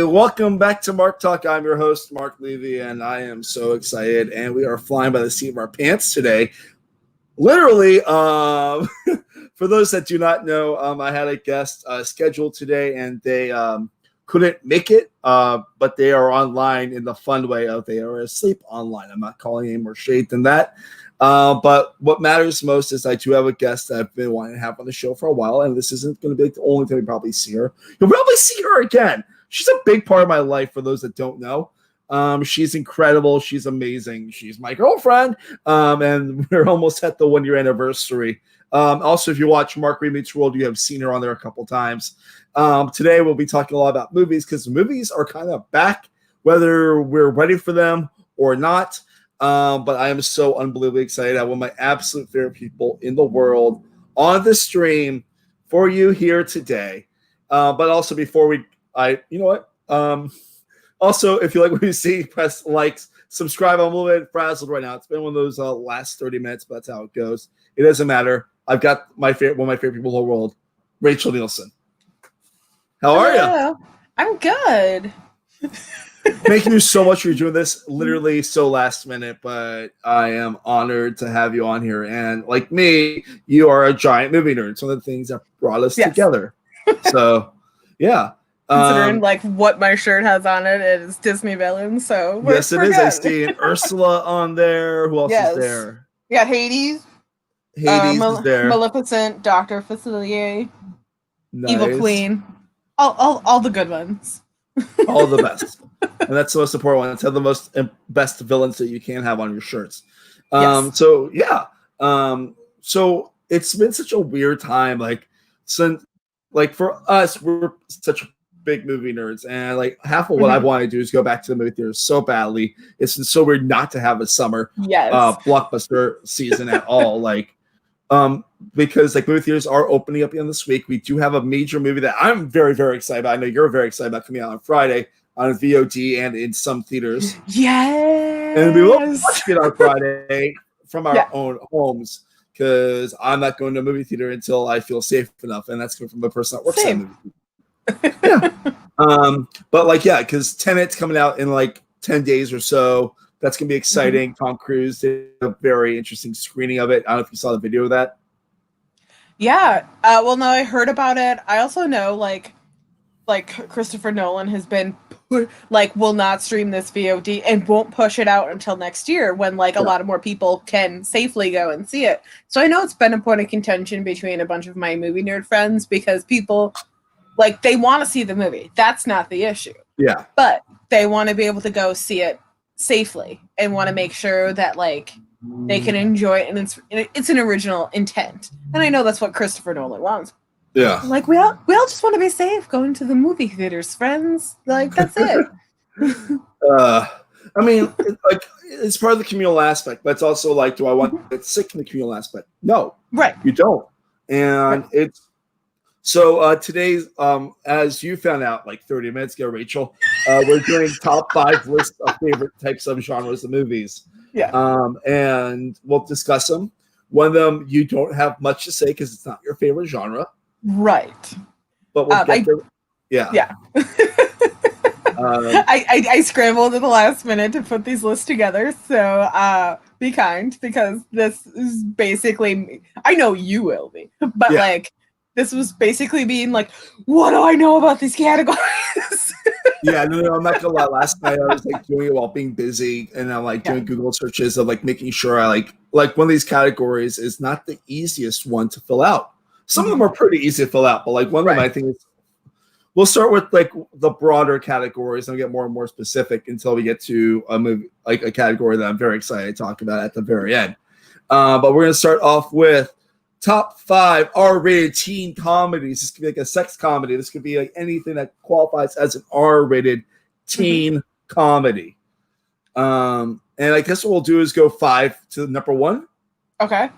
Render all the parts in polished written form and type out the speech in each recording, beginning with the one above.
welcome back to MarkTalk. I'm your host, Mark Levy, and I am so excited. And we are flying by the seat of our pants today. Literally, for those that do not know, I had a guest scheduled today, and they couldn't make it, but they are online in the fun way of they are asleep online. I'm not calling any more shade than that. But what matters most is I do have a guest that I've been wanting to have on the show for a while, and this isn't going to be the only time we probably see her. You'll probably see her again. She's a big part of my life, for those that don't know. She's incredible. She's amazing. She's my girlfriend, and we're almost at the 1-year anniversary. Also, if you watch Mark Reed Meets World, you have seen her on there a couple times. Today, we'll be talking a lot about movies because movies are kind of back, whether we're ready for them or not. But I am so unbelievably excited. I have one of my absolute favorite people in the world on the stream for you here today. But also before also, if you like what you see, press likes, subscribe. I'm a little bit frazzled right now. It's been one of those last 30 minutes, but that's how it goes. It doesn't matter. I've got one of my favorite people in the world, Rachel Nielsen. How are you? I'm good. Thank you so much for doing this. Literally so last minute, but I am honored to have you on here. And like me, you are a giant movie nerd. It's one of the things that brought us together. So, yeah. Considering like what my shirt has on it is Disney villains, so yes, it is. Good. I see an Ursula on there. Who else is there? We got Hades. Hades is there. Maleficent, Dr. Facilier, nice. Evil Queen. All the good ones. All the best. And that's the most important one. It's have the most best villains that you can have on your shirts. So yeah. So it's been such a weird time. Like for us, we're such big movie nerds, and like half of what I want to do is go back to the movie theaters so badly. It's been so weird not to have a summer blockbuster season at all. Because like movie theaters are opening up again this week. We do have a major movie that I'm very, very excited about. I know you're very excited about coming out on Friday on VOD and in some theaters. Yes. And we will watch it on Friday from our own homes because I'm not going to a movie theater until I feel safe enough. And that's coming from a person that works at a movie theater. Because Tenet's coming out in like 10 days or so. That's going to be exciting. Tom Cruise did a very interesting screening of it. I don't know if you saw the video of that. Yeah. Well, no, I heard about it. I also know like Christopher Nolan has been will not stream this VOD and won't push it out until next year when a lot of more people can safely go and see it. So I know it's been a point of contention between a bunch of my movie nerd friends because people they want to see the movie. That's not the issue. Yeah. But they want to be able to go see it safely and want to make sure that they can enjoy it and it's an original intent. And I know that's what Christopher Nolan wants. Yeah. We all just want to be safe going to the movie theaters, friends. That's it. I mean, it's part of the communal aspect, but it's also do I want to get sick in the communal aspect? No. Right. You don't. And it's so today's, as you found out 30 minutes ago, Rachel, we're doing top 5 lists of favorite types of genres of movies. Yeah. And we'll discuss them. One of them you don't have much to say because it's not your favorite genre. Right. But we'll get there. Yeah. Yeah. I scrambled at the last minute to put these lists together, so be kind because this is basically I know you will be, but this was basically being what do I know about these categories? Yeah, no, I'm not gonna lie. Last night I was doing it while being busy, and I'm doing Google searches of making sure I one of these categories is not the easiest one to fill out. Some of them are pretty easy to fill out, but one of them I think is. We'll start with the broader categories and get more and more specific until we get to a movie a category that I'm very excited to talk about at the very end. But we're gonna start off with top 5 R-rated teen comedies. This could be a sex comedy. This could be anything that qualifies as an R-rated teen comedy. And I guess what we'll do is go 5 to number 1. Okay.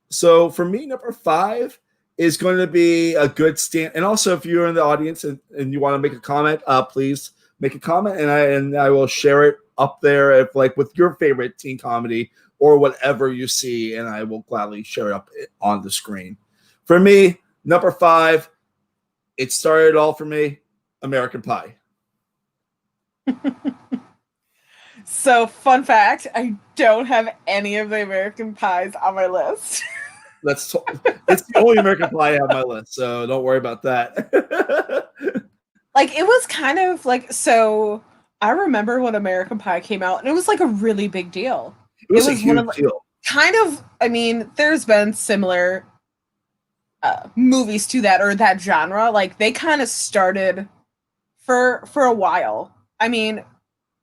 So for me, number 5 is going to be a good stand. And also, if you're in the audience and you want to make a comment, please make a comment, and I will share it up there if with your favorite teen comedy or whatever you see, and I will gladly share it up on the screen. For me, number 5, it started all for me. American Pie. So, fun fact, I don't have any of the American Pies on my list. It's the only American Pie I have on my list, so don't worry about that. Like, it was kind of like, so I remember when American Pie came out, and it was like a really big deal. It was a one huge of deal. kind of, I mean, there's been similar movies to that or that genre. Like, they kind of started for a while. I mean,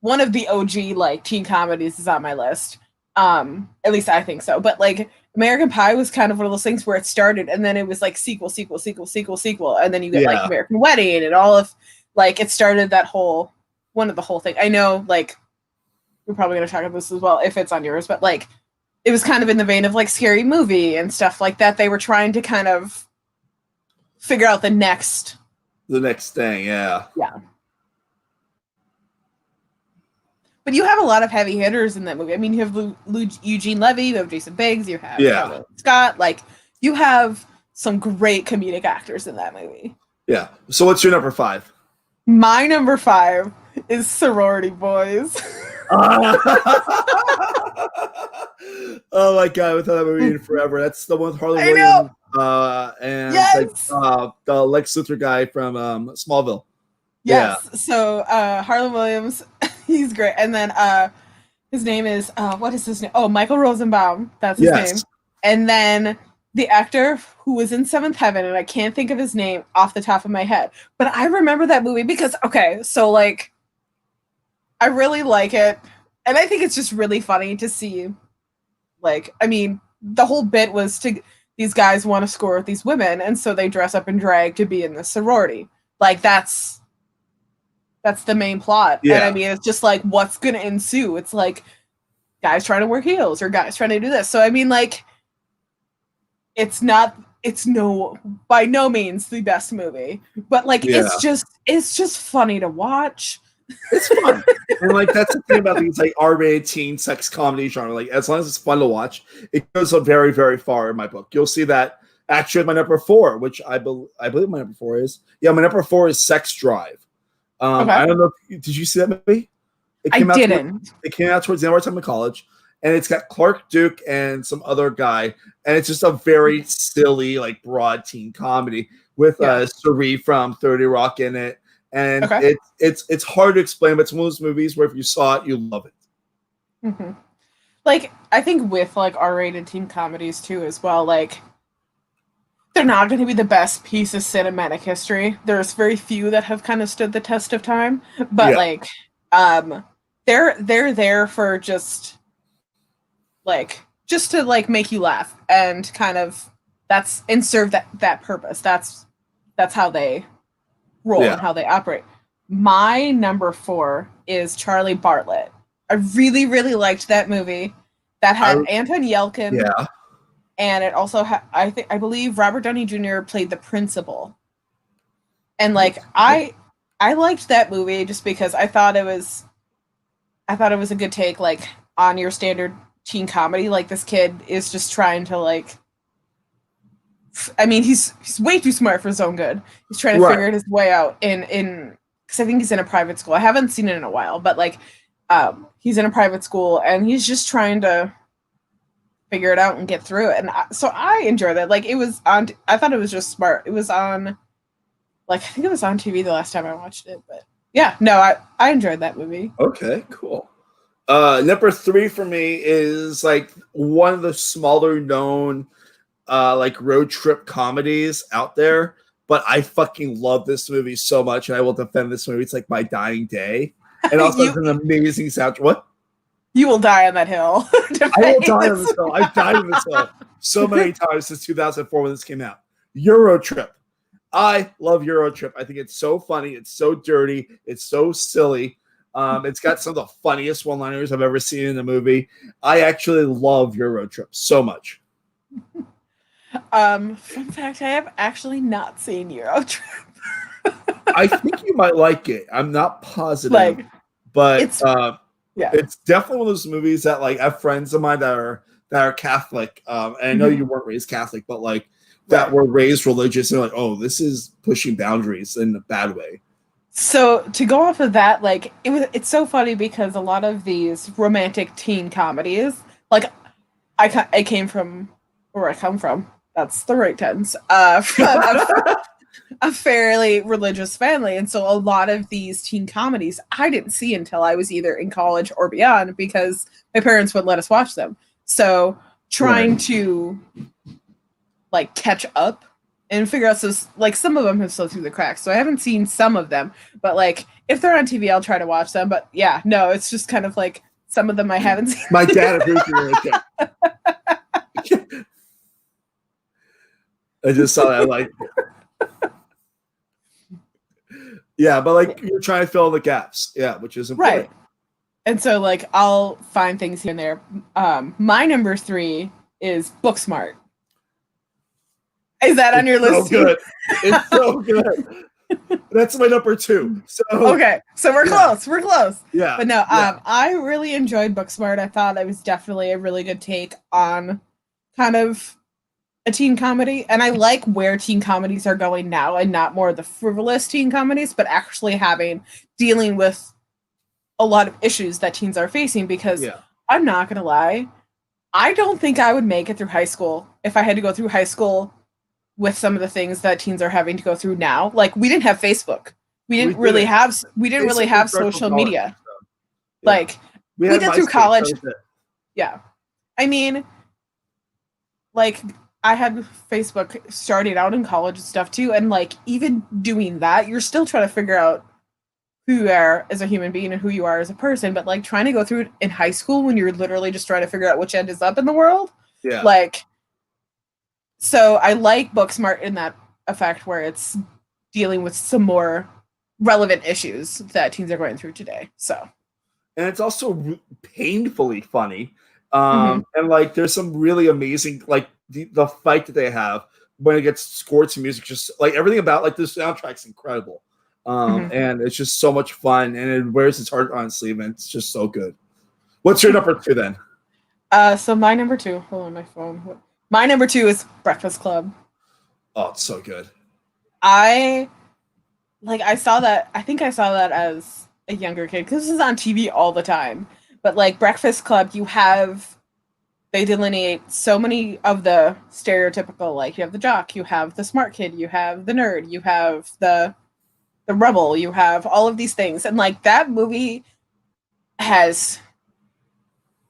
one of the OG like teen comedies is on my list. At least I think so. But like American Pie was kind of one of those things where it started and then it was like sequel, and then you get like American Wedding and all of like it started that whole thing. I know like we're probably gonna talk about this as well if it's on yours, but like it was kind of in the vein of like Scary Movie and stuff like that. They were trying to kind of figure out the next thing, yeah. Yeah. But you have a lot of heavy hitters in that movie. I mean, you have Eugene Levy, you have Jason Biggs, you have Scott. Like, you have some great comedic actors in that movie. Yeah. So what's your number 5? My number 5 is Sorority Boys. Oh my god, we thought that movie in forever. That's the one with Harley Williams and the Lex Luthor guy from Smallville. Yes. Yeah. So Harley Williams, he's great. And then his name is what is his name? Oh, Michael Rosenbaum. That's his name. And then the actor who was in Seventh Heaven, and I can't think of his name off the top of my head, but I remember that movie because so like I really like it, and I think it's just really funny to see. Like, I mean, the whole bit was these guys want to score with these women, and so they dress up in drag to be in the sorority. Like that's the main plot. Yeah. And I mean, it's just like what's gonna ensue. It's like guys trying to wear heels or guys trying to do this. So I mean, like, it's by no means the best movie, but like it's just funny to watch. It's fun. And like that's the thing about these like R-rated teen sex comedy genre. Like as long as it's fun to watch, it goes up very, very far in my book. You'll see that actually my number 4, which I believe my number 4 is. Yeah, my number 4 is Sex Drive. I don't know. Did you see that movie? It came out towards the end of our time in college, and it's got Clark Duke and some other guy, and it's just a very silly, like broad teen comedy with Suri from 30 Rock in it. And it's hard to explain, but it's one of those movies where if you saw it, you love it. Mm-hmm. Like I think with like R-rated teen comedies too, as well, like they're not going to be the best piece of cinematic history. There's very few that have kind of stood the test of time, but like they're there for just to like make you laugh and kind of serve that purpose. That's how they roll and how they operate. My number 4 is Charlie Bartlett. I really, really liked that movie. That had Anton Yelchin. Yeah. And it also I believe Robert Downey Jr. played the principal. And like I liked that movie just because I thought it was a good take like on your standard teen comedy. Like this kid is just trying to like, I mean, he's way too smart for his own good. He's trying to figure his way out in because I think he's in a private school. I haven't seen it in a while, but like he's in a private school and he's just trying to figure it out and get through it. And so I enjoyed that. Like it was on. I thought it was just smart. It was on. Like I think it was on TV the last time I watched it, but yeah, no, I enjoyed that movie. Okay, cool. Number 3 for me is like one of the smaller known like road trip comedies out there, but I fucking love this movie so much, and I will defend this movie. It's like my dying day, and also it's an amazing soundtrack. What? You will die on that hill. I will die on this hill. I've died on this hill so many times since 2004 when this came out. Euro Trip. I love Euro Trip. I think it's so funny. It's so dirty. It's so silly. It's got some of the funniest one-liners I've ever seen in a movie. I actually love Euro Trip so much. Fun fact, I have actually not seen Euro Trip. I think you might like it. I'm not positive, but it's definitely one of those movies that like I have friends of mine that are Catholic, and I know you weren't raised Catholic, but like that were raised religious, and like, oh, this is pushing boundaries in a bad way. So to go off of that, like it's so funny because a lot of these romantic teen comedies, like I came from where I come from. That's the right tense. From a fairly religious family, and so a lot of these teen comedies I didn't see until I was either in college or beyond because my parents would let us watch them. So trying Right. to like catch up and figure out, so like some of them have slipped through the cracks, so I haven't seen some of them, but like if they're on TV I'll try to watch them. But yeah, no, it's just kind of like some of them I haven't seen. My dad agrees with me right there. I just saw that, like, yeah, but like you're trying to fill the gaps, yeah, which is important. Right. And so like I'll find things here and there. My number 3 is Booksmart. Is that on your list? So good. It's so good. That's my number 2. So okay, so we're close. We're close. Yeah. But no, I really enjoyed Booksmart. I thought it was definitely a really good take on kind of a teen comedy, and I like where teen comedies are going now, and not more of the frivolous teen comedies, but actually dealing with a lot of issues that teens are facing. Because I'm not gonna lie, I don't think I would make it through high school if I had to go through high school with some of the things that teens are having to go through now. Like we didn't have Facebook. We didn't really have social media. So. Yeah. Like we did through college. Yeah. I mean, like I had Facebook starting out in college and stuff too. And like even doing that, you're still trying to figure out who you are as a human being and who you are as a person. But like trying to go through it in high school when you're literally just trying to figure out which end is up in the world. Yeah. Like, so I like Booksmart in that effect where it's dealing with some more relevant issues that teens are going through today. So, and it's also painfully funny. And like there's some really amazing, like the fight that they have when it gets scored to music, just like everything about like this soundtrack's incredible. And it's just so much fun, and it wears its heart on its sleeve, and it's just so good. What's your number 2 then? So my number 2, hold on my phone. My number 2 is Breakfast Club. Oh, it's so good. I saw that as a younger kid because this is on TV all the time. But like Breakfast Club, they delineate so many of the stereotypical, like you have the jock, you have the smart kid, you have the nerd, you have the rebel, you have all of these things. And like that movie has,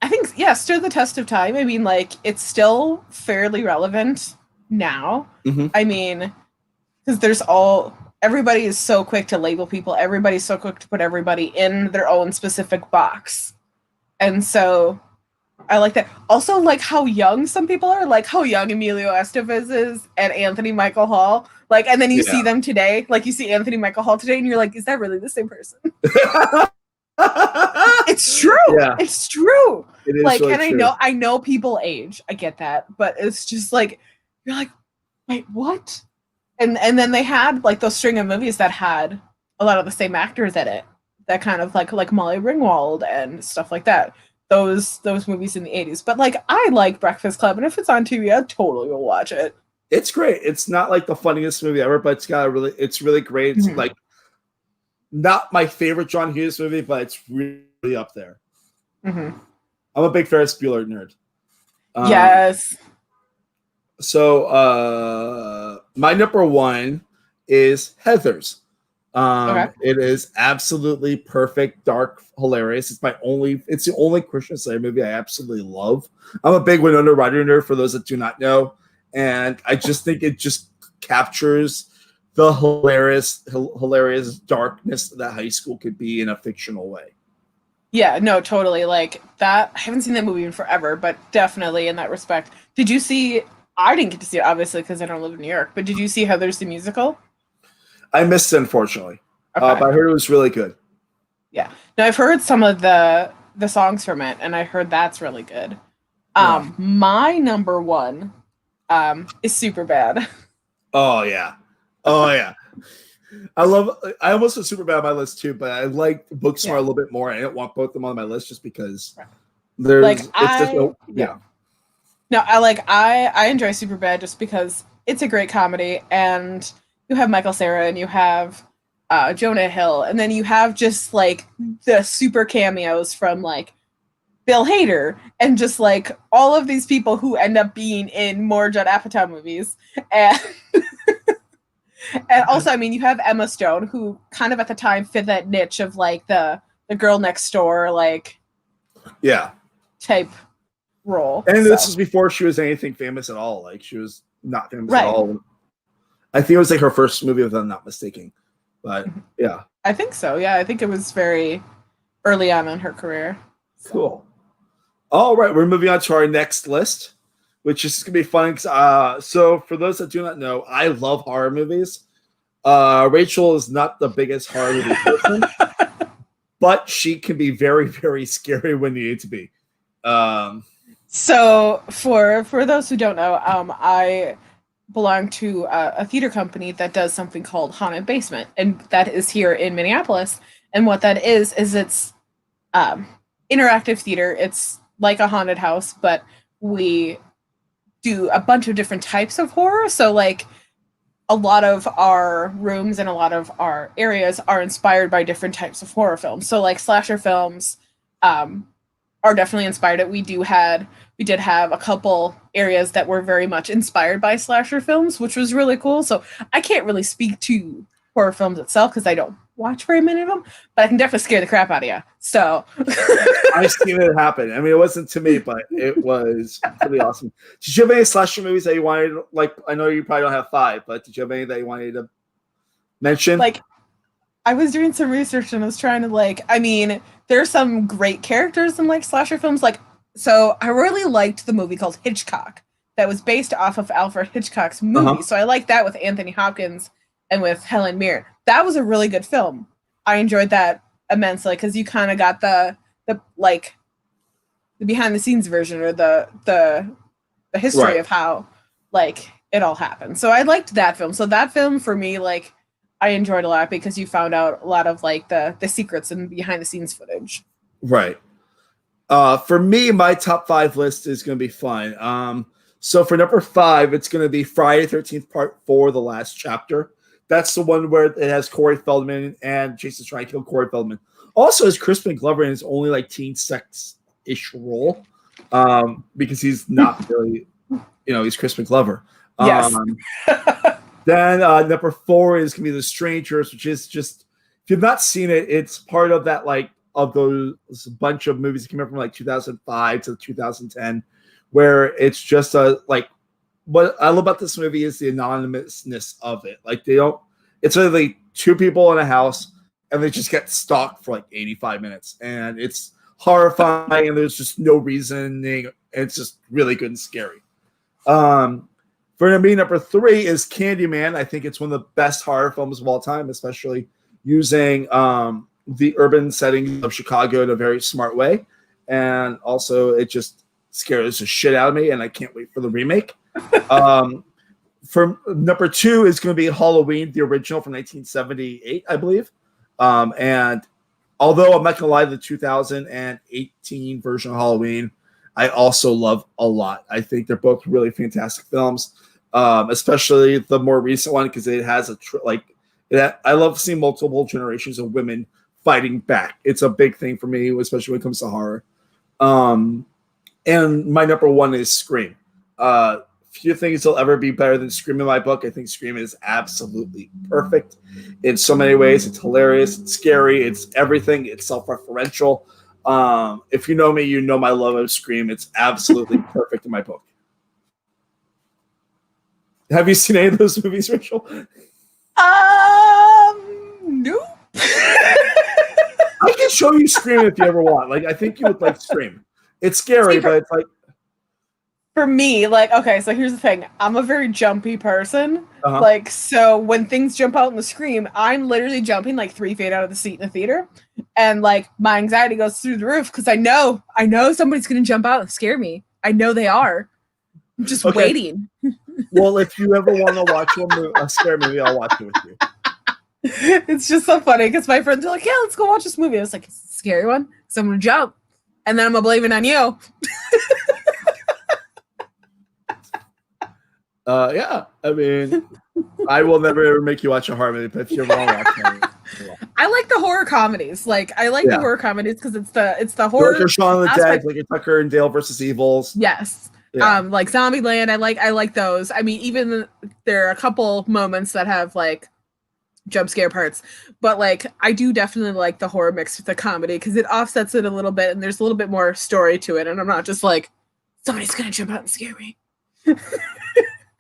I think, stood the test of time. I mean, like it's still fairly relevant now. I mean, because everybody is so quick to label people. Everybody's so quick to put everybody in their own specific box. And so I like that. Also, like how young some people are, like how young Emilio Estevez is and Anthony Michael Hall. Like, and then you see them today, like you see Anthony Michael Hall today, and you're like, is that really the same person? It's true. Yeah. It's true. It is like, really and true. I know people age. I get that, but it's just like you're like, wait, what? And then they had like those string of movies that had a lot of the same actors in it. That kind of like Molly Ringwald and stuff like that. Those movies in the 80s. But like I like Breakfast Club, and if it's on TV, I totally will watch it. It's great. It's not like the funniest movie ever, but it's really great. It's like not my favorite John Hughes movie, but it's really up there. I'm a big Ferris Bueller nerd. Yes. So my number 1 is Heathers. It is absolutely perfect, dark, hilarious. It's the only Christian Slater movie I absolutely love. I'm a big Winona Ryder nerd, for those that do not know, and I just think it just captures the hilarious darkness that high school could be in a fictional way. Yeah, no, totally. Like that, I haven't seen that movie in forever, but definitely in that respect. Did you see? I didn't get to see it, obviously, because I don't live in New York. But did you see Heathers the musical? I missed it, unfortunately, but I heard it was really good. Yeah. No, I've heard some of the songs from it, and I heard that's really good. My number 1 is Superbad. Oh yeah. I almost put Superbad on my list too, but I like Booksmart a little bit more. I didn't want both of them on my list just because there's like No, I enjoy Superbad just because it's a great comedy, and you have Michael Cera and you have Jonah Hill, and then you have just like the super cameos from like Bill Hader and just like all of these people who end up being in more Judd Apatow movies. And and also, I mean, you have Emma Stone, who kind of at the time fit that niche of like the girl next door, like type role. And this is before she was anything famous at all. Like she was not famous at all. I think it was like her first movie, if I'm not mistaken. But yeah, I think so. Yeah, I think it was very early on in her career. So. Cool. All right, we're moving on to our next list, which is going to be fun. So for those that do not know, I love horror movies. Rachel is not the biggest horror movie person, but she can be very, very scary when needed to be. So for those who don't know, I belong to a theater company that does something called Haunted Basement, and that is here in Minneapolis. And what that is it's interactive theater. It's like a haunted house, but we do a bunch of different types of horror. So like a lot of our rooms and a lot of our areas are inspired by different types of horror films. So like slasher films are definitely inspired. We did have a couple areas that were very much inspired by slasher films, which was really cool. So I can't really speak to horror films itself because I don't watch very many of them, but I can definitely scare the crap out of you. So I've seen it happen. I mean, it wasn't to me, but it was pretty awesome. Did you have any slasher movies that you wanted? Like, I know you probably don't have 5, but did you have any that you wanted to mention? Like, I was doing some research and I was trying to like, I mean, there's some great characters in like slasher films. Like, so I really liked the movie called Hitchcock that was based off of Alfred Hitchcock's movie. So I liked that with Anthony Hopkins and with Helen Mirren. That was a really good film. I enjoyed that immensely because you kind of got the like the behind the scenes version or the history of how like it all happened. So I liked that film. So that film for me, like I enjoyed a lot because you found out a lot of like the secrets and behind the scenes footage. Right. For me, my top 5 list is going to be fun. So for number 5, it's going to be Friday 13th Part 4, The Last Chapter. That's the one where it has Corey Feldman and Jason's trying to kill Corey Feldman. Also has Crispin Glover in his only like teen sex-ish role because he's not really, he's Crispin Glover. Yes. Then number 4 is going to be The Strangers, which is just, if you've not seen it, it's part of that like of those bunch of movies that came out from like 2005 to 2010, where it's just like, what I love about this movie is the anonymousness of it. Like it's literally 2 people in a house and they just get stalked for like 85 minutes. And it's horrifying and there's just no reasoning. It's just really good and scary. For me, number 3 is Candyman. I think it's one of the best horror films of all time, especially using the urban setting of Chicago in a very smart way. And also it just scares the shit out of me and I can't wait for the remake. For number 2 is going to be Halloween, the original from 1978, I believe. And although I'm not going to lie, the 2018 version of Halloween, I also love a lot. I think they're both really fantastic films, especially the more recent one because it has I love seeing multiple generations of women fighting back. It's a big thing for me, especially when it comes to horror. And my number 1 is Scream. Few things will ever be better than Scream in my book. I think Scream is absolutely perfect in so many ways. It's hilarious, it's scary, it's everything, it's self-referential. If you know me, you know my love of Scream. It's absolutely perfect in my book. Have you seen any of those movies, Rachel? Nope. I can show you Scream if you ever want. Like, I think you would like Scream. It's scary, but it's like, for me, like, okay, so here's the thing. I'm a very jumpy person. Like, so when things jump out in the scream, I'm literally jumping like 3 feet out of the seat in the theater. And like my anxiety goes through the roof because I know somebody's gonna jump out and scare me. I know they are. I'm just waiting. Well, if you ever want to watch a scary movie, I'll watch it with you. It's just so funny because my friends are like, yeah, let's go watch this movie. I was like, it's a scary one. So I'm gonna jump. And then I'm gonna blame it on you. Yeah, I mean, I will never ever make you watch a horror movie, but if you ever want to watch it. I like the horror comedies. Like I like the horror comedies because it's the horror. Like Shaun of the aspect. Dead, like your Tucker and Dale versus Evils. Yes. Yeah. Like Zombieland, I like those. I mean, even there are a couple moments that have like jump scare parts, but like I do definitely like the horror mixed with the comedy because it offsets it a little bit and there's a little bit more story to it, and I'm not just like somebody's gonna jump out and scare me.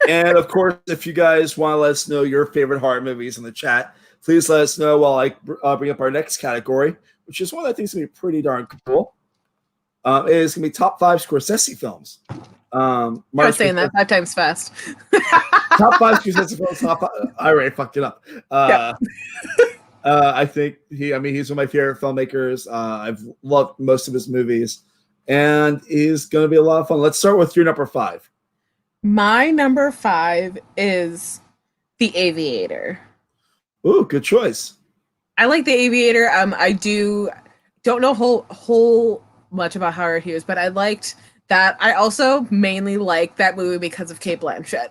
And of course, if you guys want to let us know your favorite horror movies in the chat, please let us know while I bring up our next category, which is one that I think is going to be pretty darn cool. It is going to be top 5 Scorsese films. I was saying that 5 times fast. Top 5 Scorsese films. I already fucked it up. I think he's one of my favorite filmmakers. I've loved most of his movies, and he's going to be a lot of fun. Let's start with your number 5. My number 5 is The Aviator. Ooh, good choice. I like The Aviator. I don't know whole much about Howard Hughes, but I liked that. I also mainly like that movie because of Cate Blanchett.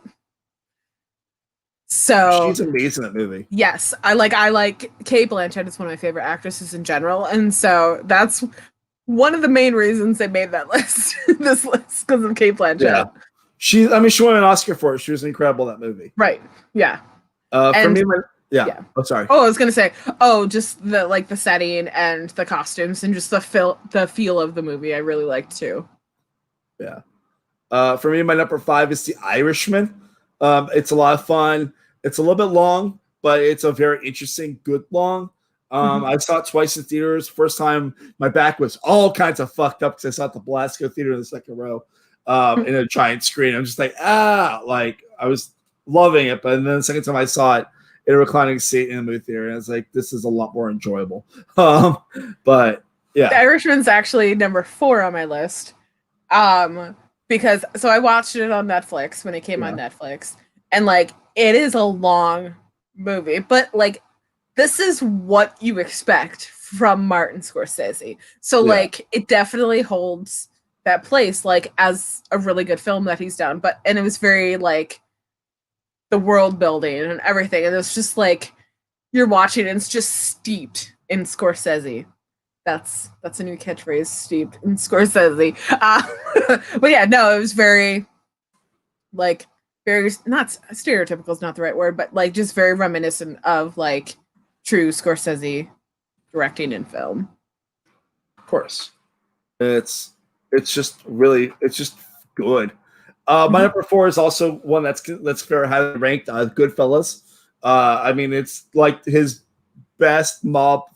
So she's amazing in that movie. Yes, I like Cate Blanchett is one of my favorite actresses in general, and so that's one of the main reasons they made that list. This list because of Cate Blanchett. Yeah. She won an Oscar for it. She was incredible in that movie. Right. Yeah. For me, yeah. Oh, sorry. Oh, I was gonna say. Oh, just the setting and the costumes and just the feel of the movie. I really liked too. Yeah. For me, my number 5 is The Irishman. It's a lot of fun. It's a little bit long, but it's a very interesting, good long. I saw it twice in theaters. First time, my back was all kinds of fucked up because I saw it at the Belasco Theater in the second row in a giant screen. I'm just like, like I was loving it. But then the second time I saw it in a reclining seat in the movie theater, and I was like, this is a lot more enjoyable. But yeah. The Irishman's actually number 4 on my list. Because I watched it on Netflix when it came on Netflix, and like it is a long movie, but like this is what you expect from Martin Scorsese. So like it definitely holds that place like as a really good film that he's done. And it was very like the world building and everything, and it's just like you're watching and it's just steeped in Scorsese. That's a new catchphrase, steeped in Scorsese. But yeah, no, it was very not stereotypical is not the right word, but like just very reminiscent of like true Scorsese directing in film. Of course. It's just good. My number 4 is also one that's very highly ranked, Goodfellas. I mean, it's like his best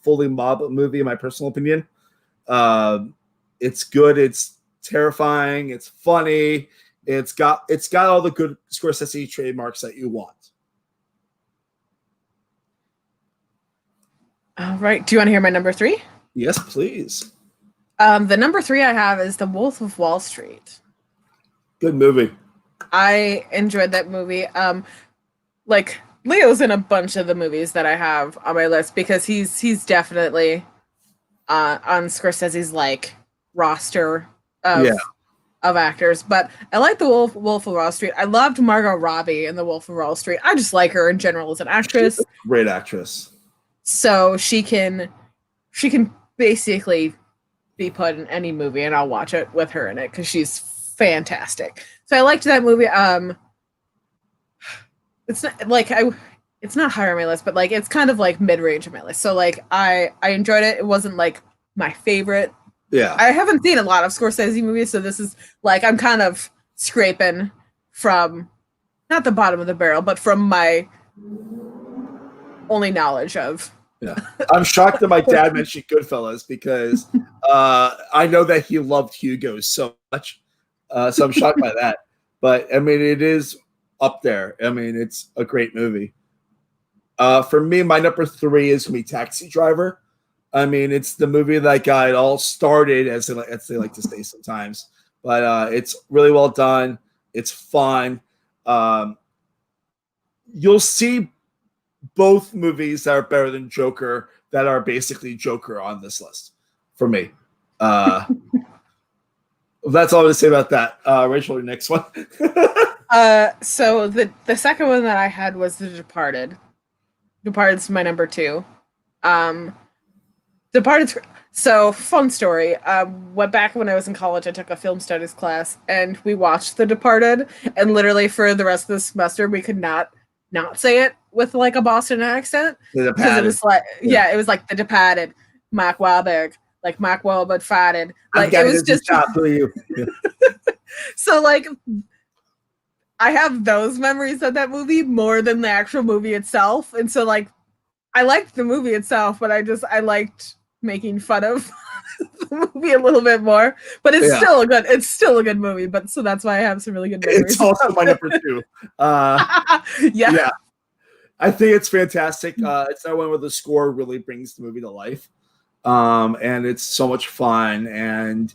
fully mob movie in my personal opinion. It's good. It's terrifying. It's funny. It's got all the good Scorsese trademarks that you want. All right. Do you want to hear my number 3? Yes, please. The number 3 I have is The Wolf of Wall Street. Good movie. I enjoyed that movie. Like Leo's in a bunch of the movies that I have on my list because he's definitely on Scorsese's like roster of actors. But I like the Wolf of Wall Street. I loved Margot Robbie in the Wolf of Wall Street. I just like her in general as an actress. She's a great actress. So she can basically be put in any movie and I'll watch it with her in it because she's fantastic. So I liked that movie. It's not like it's not higher on my list, but like it's kind of like mid-range on my list. So like I enjoyed it. It wasn't like my favorite. Yeah. I haven't seen a lot of Scorsese movies, so this is like I'm kind of scraping from not the bottom of the barrel, but from my only knowledge of. Yeah. I'm shocked that my dad mentioned Goodfellas because I know that he loved Hugo so much. So I'm shocked by that. But I mean, it is up there. I mean, it's a great movie. For me, my number 3 is going to be Taxi Driver. I mean, it's the movie that got it all started, as they like to say sometimes. But it's really well done. It's fun. You'll see both movies that are better than Joker that are basically Joker on this list for me. That's all I'm going to say about that. Rachel, your next one. So the second one that I had was The Departed. Departed's my number 2. Departed. So fun story. Went back when I was in college. I took a film studies class, and we watched The Departed. And literally for the rest of the semester, we could not say it with like a Boston accent because it was like it was like The Departed, Mark Wahlberg, like Mark Wahlberg farted. Like it was just for you. Yeah. So like I have those memories of that movie more than the actual movie itself, and so like I liked the movie itself, but I liked making fun of the movie a little bit more. But it's still a good movie. But so that's why I have some really good memories. It's also my number 2. Yeah. I think it's fantastic. It's that one where the score really brings the movie to life. And it's so much fun. And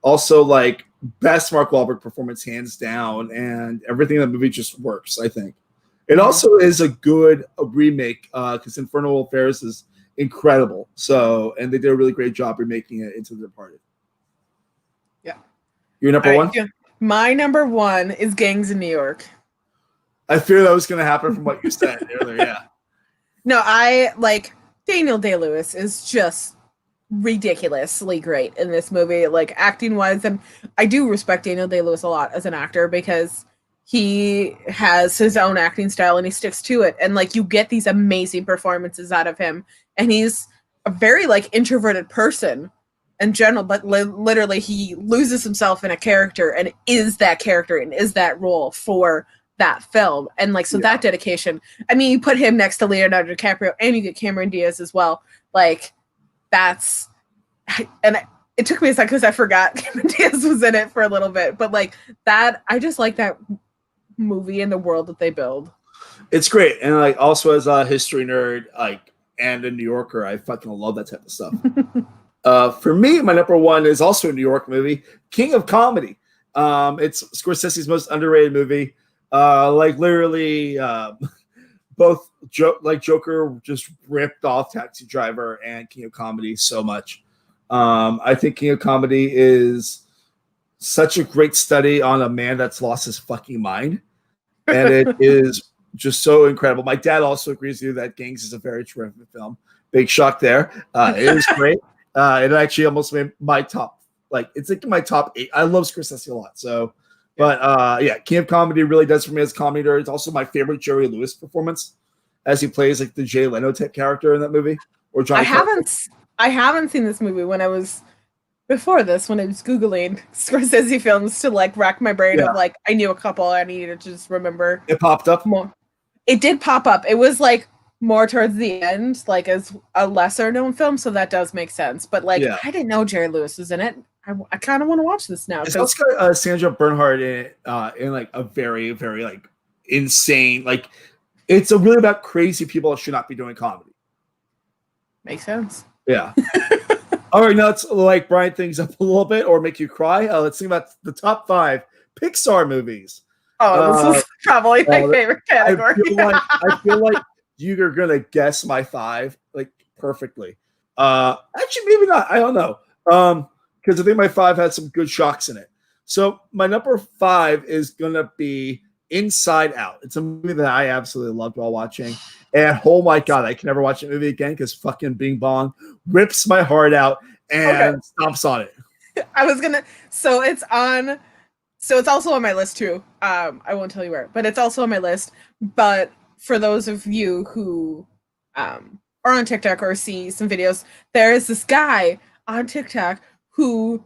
also like best Mark Wahlberg performance hands down, and everything in the movie just works, I think. It also is a good remake because Infernal Affairs is incredible. So, and they did a really great job remaking it into The Departed. Yeah. Your number one? Yeah. My number one is Gangs in New York. I fear that was going to happen from what you said earlier. Yeah. No, I like Daniel Day-Lewis is just ridiculously great in this movie, like acting wise. And I do respect Daniel Day-Lewis a lot as an actor because he has his own acting style and he sticks to it. And like you get these amazing performances out of him. And he's a very like introverted person in general, but literally he loses himself in a character and is that character and is that role for that film. And like, so that dedication, I mean, you put him next to Leonardo DiCaprio and you get Cameron Diaz as well. Like that's, and it took me a second because I forgot Cameron Diaz was in it for a little bit, but like that, I just like that movie and the world that they build. It's great. And like also as a history nerd, like, and a New Yorker, I fucking love that type of stuff. For me, my number one is also a New York movie, King of Comedy. It's Scorsese's most underrated movie. Like literally, both Joker just ripped off Taxi Driver and King of Comedy so much. I think King of Comedy is such a great study on a man that's lost his fucking mind, and it is just so incredible. My dad also agrees with you that Gangs is a very terrific film. Big shock there. It is great. It actually almost made my top, like it's like my top 8. I love Scorsese a lot. So, but yeah, King of Comedy really does for me as a comedy nerd. It's also my favorite Jerry Lewis performance as he plays like the Jay Leno type character in that movie. Or Johnny. I haven't seen this movie when I was Googling Scorsese films to like rack my brain of like I knew a couple I needed to just remember. It popped up more. It did pop up. It was like more towards the end, like as a lesser known film, so that does make sense. But like I didn't know Jerry Lewis was in it. I kind of want to watch this now. It's also got Sandra Bernhard in like a very, very like insane, like it's a really about crazy people that should not be doing comedy. Makes sense. Yeah. All right, now let's like brighten things up a little bit or make you cry. Let's think about the top 5 Pixar movies. Oh, this is probably my favorite category. I feel like you're gonna guess my 5 like perfectly. Actually, maybe not. I don't know. Because I think my 5 had some good shocks in it. So my number 5 is gonna be Inside Out. It's a movie that I absolutely loved while watching. And oh my god, I can never watch that movie again because fucking Bing Bong rips my heart out and stomps on it. I was gonna. So it's also on my list too. I won't tell you where, but it's also on my list. But for those of you who are on TikTok or see some videos, there is this guy on TikTok who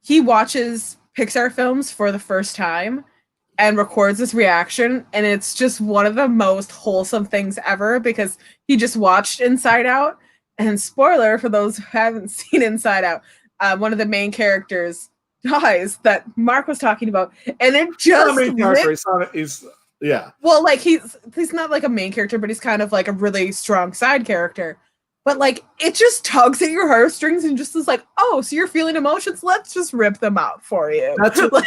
he watches Pixar films for the first time and records this reaction, and it's just one of the most wholesome things ever because he just watched Inside Out, and spoiler for those who haven't seen Inside Out, one of the main characters dies that Mark was talking about, and it just well, like he's not like a main character, but he's kind of like a really strong side character. But like it just tugs at your heartstrings and just is like, oh, so you're feeling emotions? Let's just rip them out for you. That's what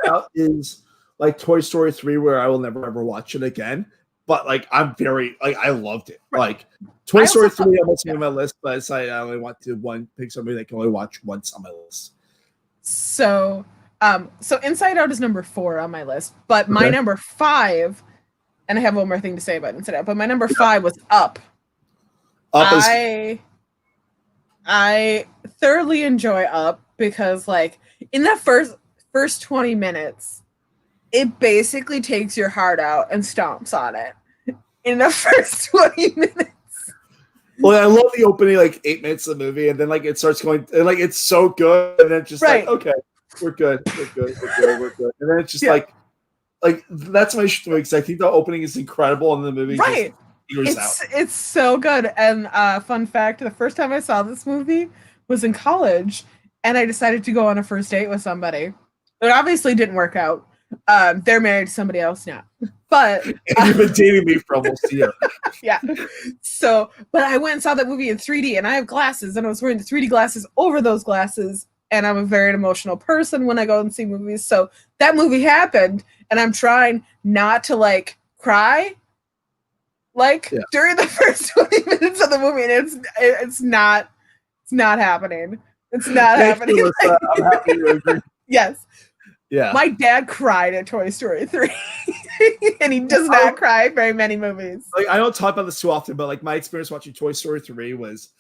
out is like Toy Story 3, where I will never ever watch it again. But like I'm very like I loved it. Right. Like Toy Story 3 almost made my list, but I decided I only want to one Pixar movie that I can only watch once on my list. So Inside Out is number 4 on my list, but my number 5, and I have one more thing to say about Inside Out, but my number 5 was Up. Up is I thoroughly enjoy Up because like in the first 20 minutes, it basically takes your heart out and stomps on it. In the first 20 minutes. Well, I love the opening like 8 minutes of the movie, and then like it starts going and like it's so good, and then it's just like, okay, we're good, and then it's just like that's my issue because I think the opening is incredible, and the movie just figures out. It's so good. And fun fact: the first time I saw this movie was in college, and I decided to go on a first date with somebody. It obviously didn't work out. They're married to somebody else now, but you've been dating me for almost a year. Yeah. So, but I went and saw that movie in 3D, and I have glasses, and I was wearing the 3D glasses over those glasses, and I'm a very emotional person when I go and see movies. So that movie happened, and I'm trying not to like cry, during the first 20 minutes of the movie, and it's not happening. It's not happening. I'm happy you agree. Yes. Yeah. My dad cried at Toy Story 3. And he does not cry very many movies. Like I don't talk about this too often, but like my experience watching Toy Story 3 was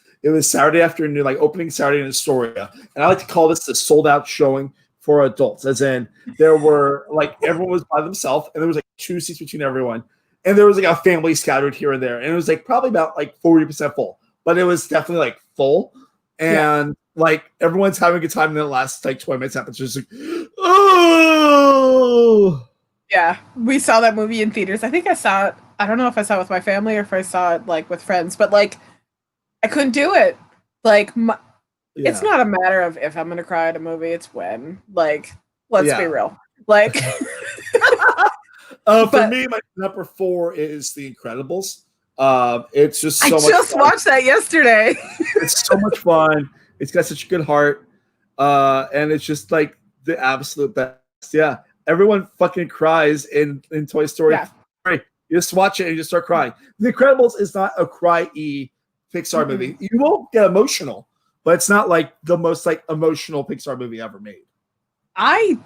Saturday afternoon, like opening Saturday in Astoria. And I like to call this the sold out showing for adults, as in there were like everyone was by themselves and there was like 2 seats between everyone. And there was like a family scattered here and there. And it was like probably about like 40% full, but it was definitely like full. And like everyone's having a good time, and then the last like 20 minutes happens. Just like, oh. Yeah, we saw that movie in theaters. I think I saw it. I don't know if I saw it with my family or if I saw it like with friends, but like I couldn't do it. Like it's not a matter of if I'm gonna cry at a movie; it's when. Like, let's be real. Like, for me, my number 4 is The Incredibles. It's just so much. I just watched that yesterday. It's so much fun. It's got such a good heart, and it's just like the absolute best. Yeah. Everyone fucking cries in Toy Story 3. You just watch it and you just start crying. The Incredibles is not a cry-y Pixar movie. You won't get emotional, but it's not like the most like emotional Pixar movie ever made. I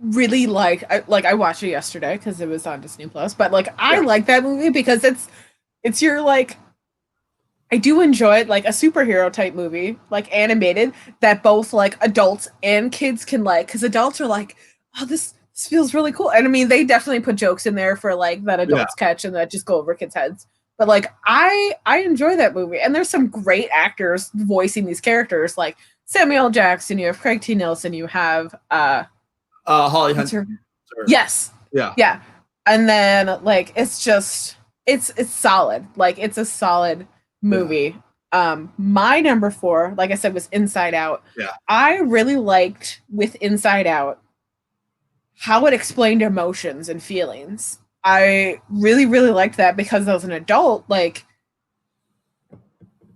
really I watched it yesterday because it was on Disney Plus, but like I like that movie because it's your like I do enjoy it, like a superhero type movie, like animated, that both like adults and kids can like, because adults are like, oh, this feels really cool. And I mean, they definitely put jokes in there for like that adults catch and that just go over kids' heads. But like I enjoy that movie. And there's some great actors voicing these characters, like Samuel Jackson, you have Craig T. Nelson, you have Holly Hunter. Yes. Yeah. Yeah. And then like it's just it's solid. Like it's a solid movie. My number 4, like I said, was Inside Out. Yeah. I really liked with Inside Out how it explained emotions and feelings. I really, really liked that because as an adult, like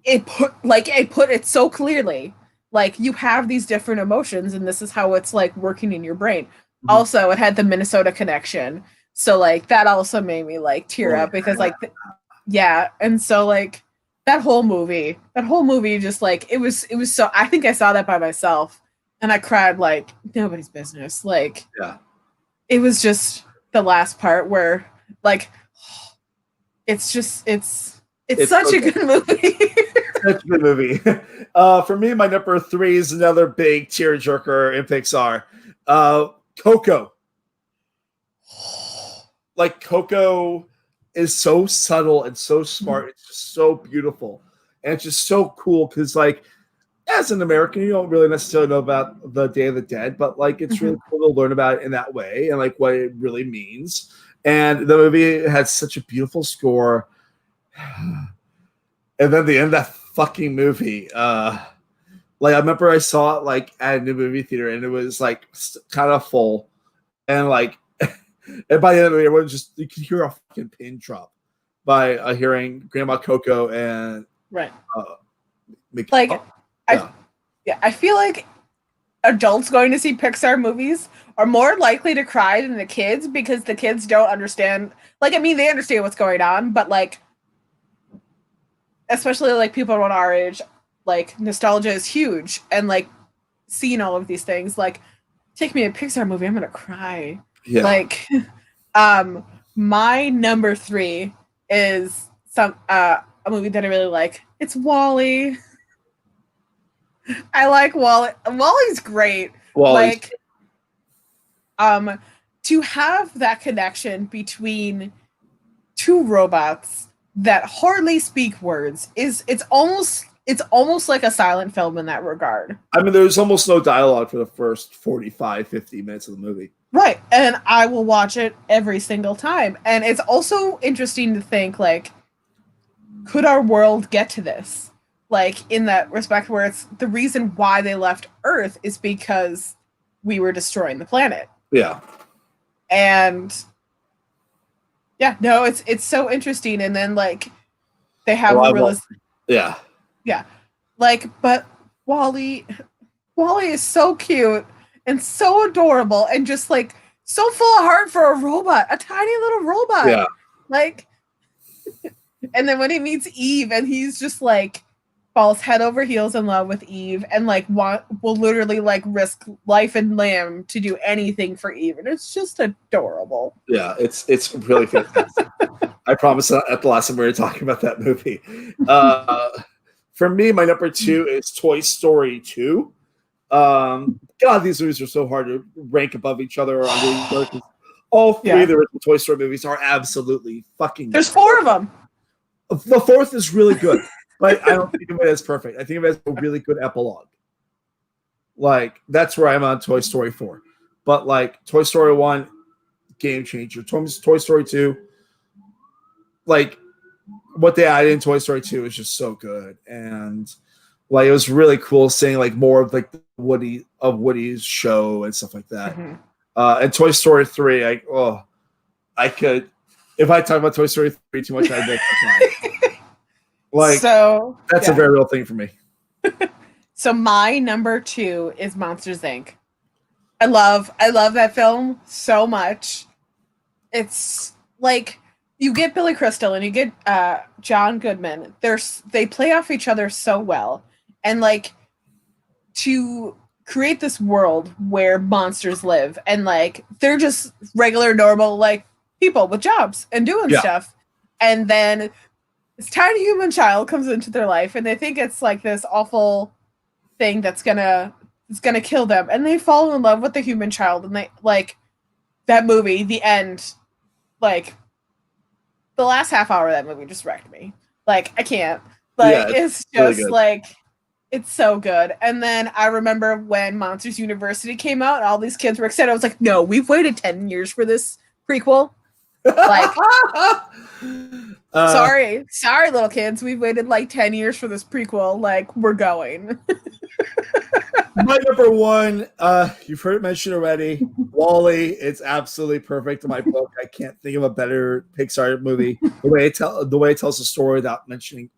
it put it so clearly. Like you have these different emotions and this is how it's like working in your brain. Mm-hmm. Also, it had the Minnesota connection. So like that also made me like tear up because like and so like that whole movie just like it was so I think I saw that by myself and I cried like nobody's business. Like it was just the last part where like it's such a good movie. Such a good movie. For me, my number 3 is another big tearjerker in Pixar. Coco. Like Coco is so subtle and so smart. It's just so beautiful. And it's just so cool because like as an American, you don't really necessarily know about the Day of the Dead, but like it's really cool to learn about it in that way and like what it really means. And the movie had such a beautiful score. And then the end of that fucking movie, like I remember I saw it like at a new movie theater and it was like kind of full. And like and by the end of the movie, everyone just you could hear a fucking pin drop by hearing Grandma Coco and like I feel like adults going to see Pixar movies are more likely to cry than the kids because the kids don't understand. Like, I mean, they understand what's going on, but like, especially like people around our age, like nostalgia is huge, and like seeing all of these things, like take me to a Pixar movie, I'm gonna cry. Yeah. Like, my number 3 is a movie that I really like. It's Wally. I like Wally. Wally's great. Wally's Like, to have that connection between two robots that hardly speak words it's almost like a silent film in that regard. I mean, there's almost no dialogue for the first 45, 50 minutes of the movie. Right. And I will watch it every single time. And it's also interesting to think, like, could our world get to this? Like, in that respect, where it's the reason why they left Earth is because we were destroying the planet. Yeah. And yeah, no, it's so interesting. And then, like, they have a real. Yeah. Yeah. Like, but Wally is so cute and so adorable and just, like, so full of heart for a robot, a tiny little robot. Yeah. Like, and then when he meets Eve and he's just, like, falls head over heels in love with Eve and, like, will literally, like, risk life and limb to do anything for Eve. And it's just adorable. Yeah, it's really fantastic. I promise at the last time we were talking about that movie. For me, my number 2 is Toy Story 2. God, these movies are so hard to rank above each other or under each other. All three of the original Toy Story movies are absolutely fucking. There's 4 of them. The 4th is really good, but I don't think of it as perfect. I think of it as a really good epilogue. Like, that's where I'm on Toy Story 4. But, like, Toy Story 1, game changer. Toy Story 2, like, what they added in Toy Story 2 is just so good. And, like, it was really cool seeing, like, more of, like, Woody's show and stuff like that. Mm-hmm. And Toy Story 3, I could, if I talk about Toy Story 3 too much, I'd make time. Like, so that's a very real thing for me. So my number 2 is Monsters, Inc. I love that film so much. It's like, you get Billy Crystal and you get John Goodman. They play off each other so well. And, like, to create this world where monsters live and, like, they're just regular, normal, like, people with jobs and doing stuff. And then this tiny human child comes into their life and they think it's, like, this awful thing that's gonna kill them. And they fall in love with the human child. And they, like, that movie, the end, like, the last half hour of that movie just wrecked me. Like, I can't. Like, it's just, really, like, it's so good. And then I remember when Monsters University came out and all these kids were excited. I was like, no, we've waited 10 years for this prequel. Like, sorry, little kids. We've waited, like, 10 years for this prequel. Like, we're going. My number 1, you've heard it mentioned already, Wall-E. It's absolutely perfect in my book. I can't think of a better Pixar movie. The way it tells the story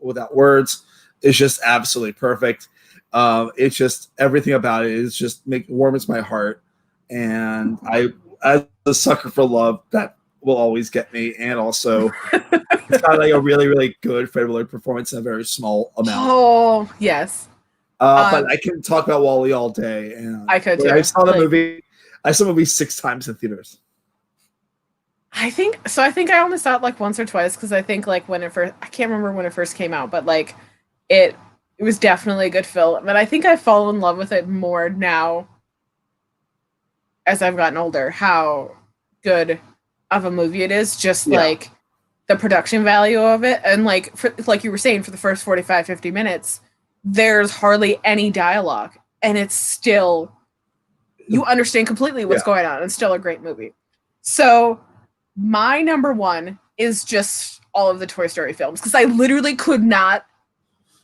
without words is just absolutely perfect. It's just, everything about it is just warms my heart. And I, as a sucker for love, that will always get me. And also, it's got, like, a really, really good Fred Willard performance in a very small amount. Oh, yes. But I can talk about Wall-E all day. And I could too. I saw the movie. I saw the movie 6 times in theaters. I think I only saw it, like, once or twice because I think, like, when it first, I can't remember when it first came out, but, like, it was definitely a good film. But I think I fall in love with it more now as I've gotten older. How good of a movie it is, just like the production value of it, and, like, like you were saying, for the first 45, 50 minutes. There's hardly any dialogue, and it's still, you understand completely what's going on. It's still a great movie. So my number 1 is just all of the Toy Story films, because I literally could not,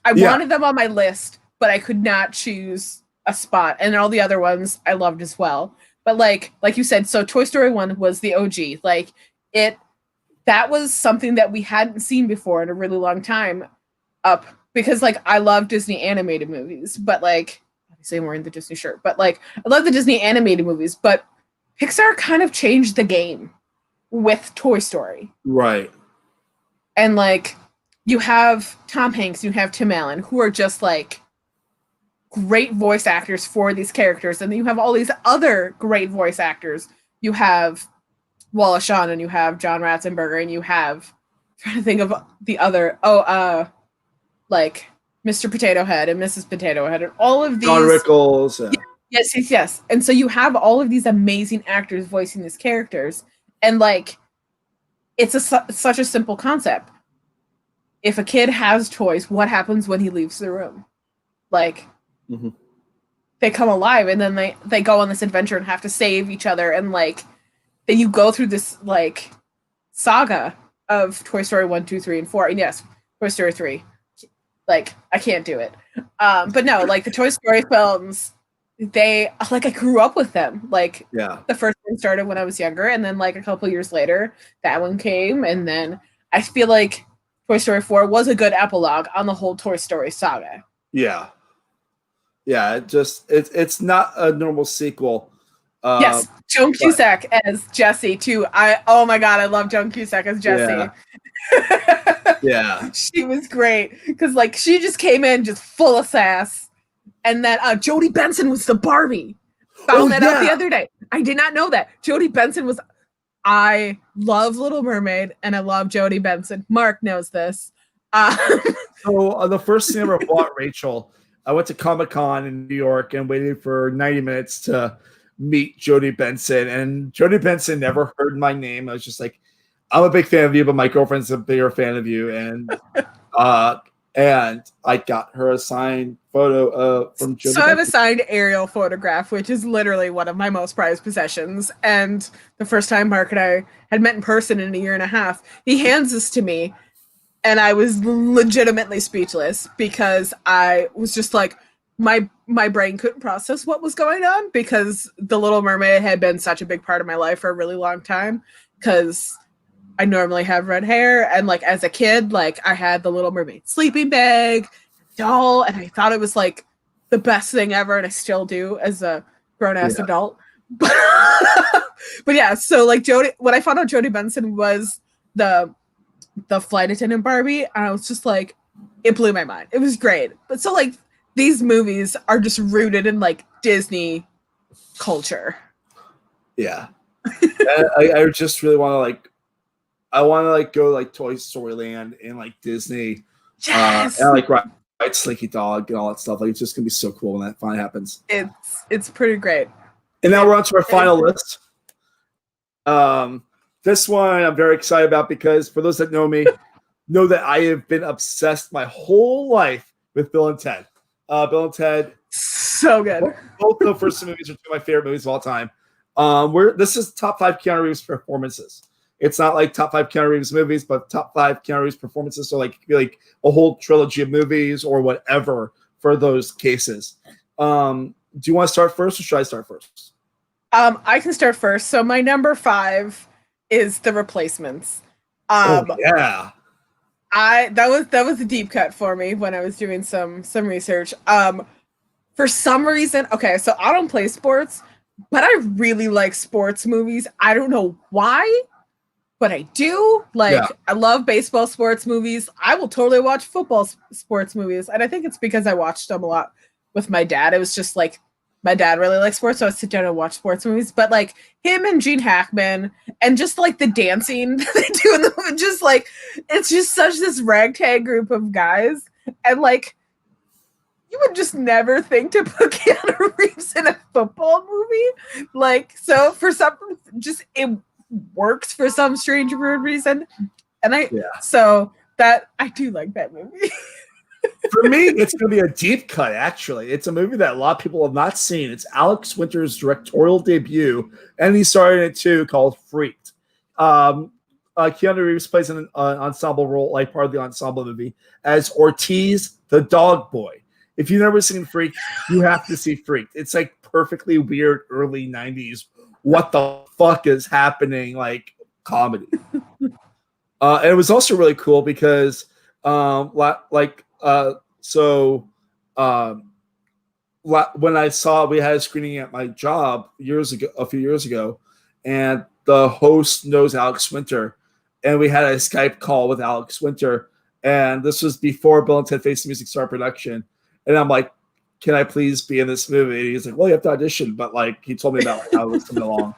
I wanted them on my list, but I could not choose a spot, and all the other ones I loved as well. But, like you said, so Toy Story 1 was the OG. Like, that was something that we hadn't seen before in a really long time, because, like, I love Disney animated movies, but, like, obviously I'm wearing the Disney shirt, but, like, I love the Disney animated movies, but Pixar kind of changed the game with Toy Story. Right. And, like, you have Tom Hanks, you have Tim Allen, who are just, like, great voice actors for these characters, and then you have all these other great voice actors. You have Wallace Shawn, and you have John Ratzenberger, and you have, I'm trying to think of the other, like Mr. Potato Head and Mrs. Potato Head and all of these. Don Rickles. Yeah. Yes. And so you have all of these amazing actors voicing these characters, and like it's such a simple concept. If a kid has toys, what happens when he leaves the room? Like, they come alive, and then they go on this adventure and have to save each other, and like then you go through this like saga of Toy Story 1, 2, 3, and 4. And yes, Toy Story 3. Like, I can't do it. But no, like the Toy Story films, I grew up with them. Like, the first one started when I was younger, and then like a couple years later, that one came, and then I feel like Toy Story 4 was a good epilogue on the whole Toy Story saga. Yeah. Yeah, it's not a normal sequel. Yes, Joan Cusack as Jessie too. Oh my god, I love Joan Cusack as Jessie. Yeah. She was great because like she just came in just full of sass. And then Jodie Benson was the Barbie. Found that out the other day. I did not know that. Jodie Benson was. I love Little Mermaid and I love Jodie Benson. Mark knows this. So the first thing I ever bought Rachel, I went to Comic-Con in New York and waited for 90 minutes to meet Jodie Benson. And Jodie Benson never heard my name. I was just like, I'm a big fan of you, but my girlfriend's a bigger fan of you. And I got her a signed photo from Jodie Benson. I have a signed aerial photograph, which is literally one of my most prized possessions. And the first time Mark and I had met in person in a year and a half, he hands this to me. And I was legitimately speechless because I was just like, my brain couldn't process what was going on because The Little Mermaid had been such a big part of my life for a really long time because I normally have red hair, and like as a kid, like I had the Little Mermaid sleeping bag, doll, and I thought it was like the best thing ever, and I still do as a grown-ass adult. But yeah, so like when I found out Jodie Benson was the flight attendant Barbie, and I was just like, it blew my mind. It was great. But so like these movies are just rooted in like Disney culture. Yeah. I just really want to like, I want to like go like Toy Story Land and like Disney. Yes. And like ride Slinky Dog and all that stuff. Like it's just gonna be so cool when that finally happens. It's pretty great. And now we're on to our final list. This one I'm very excited about because for those that know me, know that I have been obsessed my whole life with Bill and Ted. Bill and Ted, so good. Both the first movies are two of my favorite movies of all time. This is top 5 Keanu Reeves performances. It's not like top 5 Keanu Reeves movies, but top 5 Keanu Reeves performances. So like a whole trilogy of movies or whatever for those cases. Do you want to start first or should I start first? I can start first. So my number 5 is The Replacements. Yeah. That was a deep cut for me when I was doing some research. For some reason, okay, so I don't play sports, but I really like sports movies. I don't know why, but I do. I love baseball sports movies. I will totally watch football sports movies, and I think it's because I watched them a lot with my dad. It was just like my dad really likes sports, so I sit down and watch sports movies. But like him and Gene Hackman, and just like the dancing they do in the movie, just like it's just such this ragtag group of guys, and like you would just never think to put Keanu Reeves in a football movie. Like, so for some, just it works for some strange weird reason, and so that I do like that movie. For me, it's going to be a deep cut, actually. It's a movie that a lot of people have not seen. It's Alex Winter's directorial debut, and he starred in it too, called Freaked. Keanu Reeves plays an ensemble role, like part of the ensemble movie, as Ortiz, the dog boy. If you've never seen Freaked, you have to see Freaked. It's like perfectly weird early 90s. What the fuck is happening? Like comedy. And it was also really cool because when I saw we had a screening at my job a few years ago, and the host knows Alex Winter, and we had a Skype call with Alex Winter, and this was before Bill and Ted Face the Music started production, and I'm like, can I please be in this movie? And he's like, well, you have to audition, but like he told me about how it was coming along.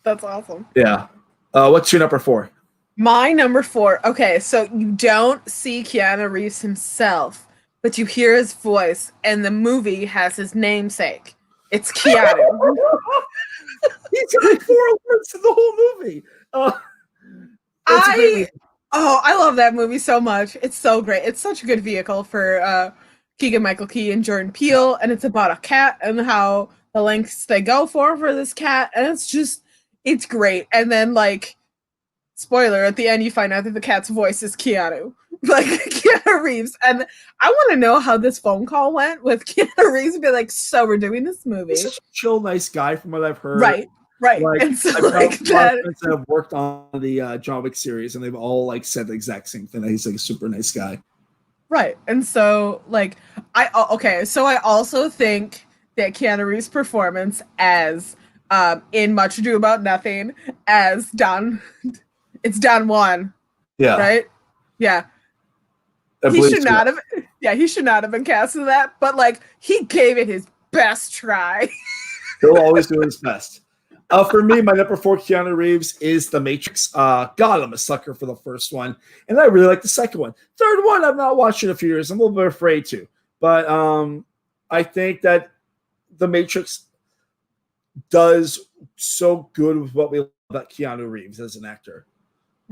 That's awesome. Yeah. What's your number 4? My number 4. Okay, so you don't see Keanu Reeves himself, but you hear his voice, and the movie has his namesake. It's Keanu. He's like 4 words in the whole movie. It's a great movie. I love that movie so much. It's so great. It's such a good vehicle for Keegan-Michael Key and Jordan Peele, and it's about a cat and how the lengths they go for this cat, and it's great. And then, like, spoiler, at the end you find out that the cat's voice is Keanu. Like, Keanu Reeves. And I want to know how this phone call went with Keanu Reeves. Be like, so we're doing this movie. He's such a chill, nice guy from what I've heard. Right. Like, And so, I've like, that have worked on the John Wick series, and they've all like said the exact same thing, that he's like a super nice guy. Right. And so, like, I also think that Keanu Reeves' performance as in Much Ado About Nothing as Don, it's Don Juan. Yeah. Right? Yeah. He should not have been cast in that, but like he gave it his best try. He'll always do his best. For me, my number 4 Keanu Reeves is The Matrix. God, I'm a sucker for the first one, and I really like the second one. Third one, I've not watched in a few years. I'm a little bit afraid to, but I think that The Matrix does so good with what we love about Keanu Reeves as an actor.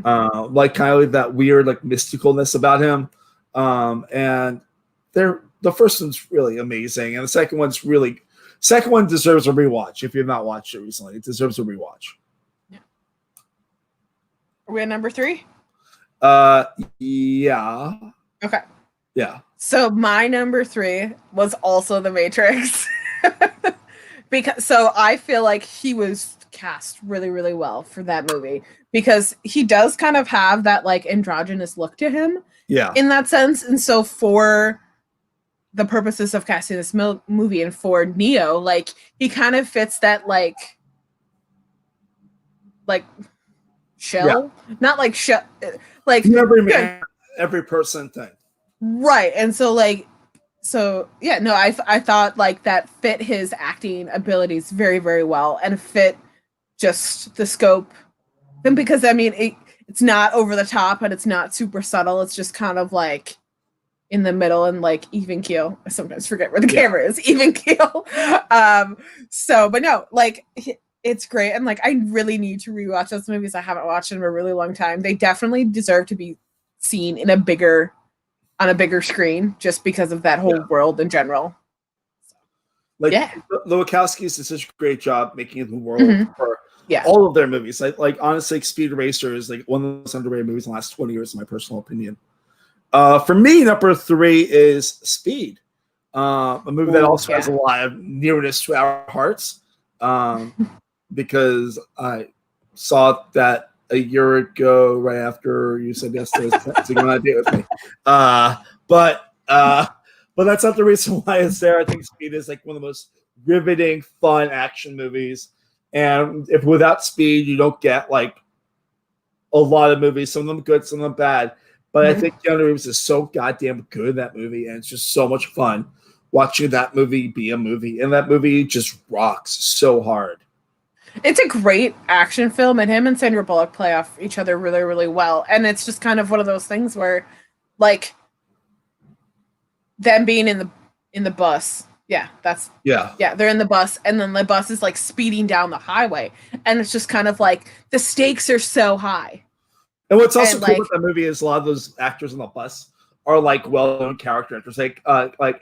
Like kind of that weird like mysticalness about him. And the first one's really amazing, and the second one deserves a rewatch. If you've not watched it recently, it deserves a rewatch. Yeah. Are we at number 3? Yeah. Okay. Yeah. So my number 3 was also The Matrix. So I feel like he was cast really, really well for that movie, because he does kind of have that like androgynous look to him. Yeah. In that sense. And so for the purposes of casting this movie and for Neo, like he kind of fits that like shell, not like shell, like every person thing. Right. And so like, yeah, no, I thought like that fit his acting abilities very, very well, and fit just the scope. And because I mean, it's not over the top and it's not super subtle. It's just kind of like in the middle and like even keel. I sometimes forget where the camera is. Even keel. But no, like it's great. And like I really need to rewatch those movies. I haven't watched them in a really long time. They definitely deserve to be seen on a bigger screen, just because of that whole world in general. Like the Wachowskis did such a great job making the world for all of their movies. Like honestly, Speed Racer is like one of the most underrated movies in the last 20 years, in my personal opinion. For me, number 3 is Speed, a movie that also has a lot of nearness to our hearts, because I saw that a year ago, right after you said yes to go on a date with me. But that's not the reason why it's there. I think Speed is like one of the most riveting, fun action movies. And if without Speed, you don't get like a lot of movies, some of them good, some of them bad. But I think Keanu Reeves is so goddamn good in that movie, and it's just so much fun watching that movie be a movie. And that movie just rocks so hard. It's a great action film, and him and Sandra Bullock play off each other really, really well. And it's just kind of one of those things where, like, them being in the bus. Yeah, they're in the bus, and then the bus is like speeding down the highway, and it's just kind of like the stakes are so high. And what's also cool about that movie is a lot of those actors on the bus are like well-known character actors. Like